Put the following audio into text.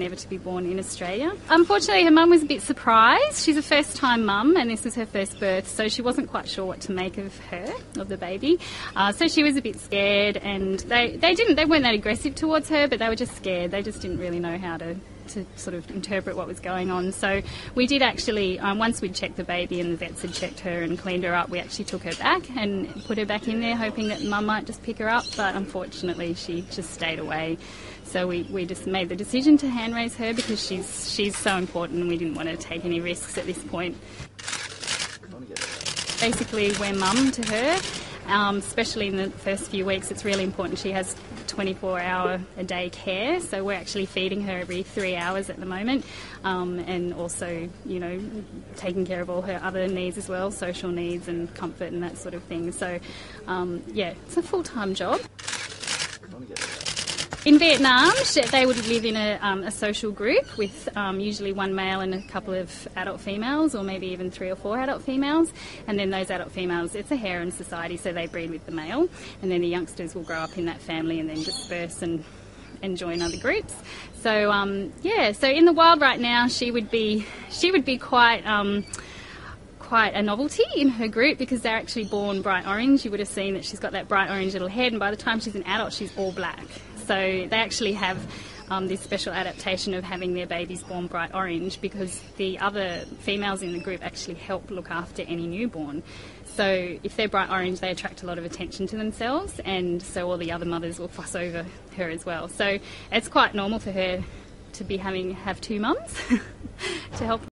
never to be born in Australia. Unfortunately, her mum was a bit surprised. She's a first-time mum, and this was her first birth, so she wasn't quite sure what to make of her, of the baby. So she was a bit scared, and they weren't that aggressive towards her, but they were just scared. They just didn't really know how to sort of interpret what was going on. So we did actually, once we'd checked the baby and the vets had checked her and cleaned her up, we actually took her back and put her back in there, hoping that mum might just pick her up, but unfortunately she just stayed away. So we just made the decision to hand raise her because she's so important and we didn't want to take any risks at this point. Basically, we're mum to her. Especially in the first few weeks, it's really important. She has 24-hour-a-day care, so we're actually feeding her every 3 hours at the moment, and also, you know, taking care of all her other needs as well, social needs and comfort and that sort of thing. So, yeah, it's a full-time job. In Vietnam, they would live in a social group with usually one male and a couple of adult females, or maybe even 3 or 4 adult females. And then those adult females, it's a harem society, so they breed with the male. And then the youngsters will grow up in that family and then disperse and join other groups. So yeah, so in the wild right now, she would be quite a novelty in her group because they're actually born bright orange. You would have seen that she's got that bright orange little head, and by the time she's an adult, she's all black. So they actually have this special adaptation of having their babies born bright orange because the other females in the group actually help look after any newborn. So if they're bright orange, they attract a lot of attention to themselves, and so all the other mothers will fuss over her as well. So it's quite normal for her to be have 2 mums to help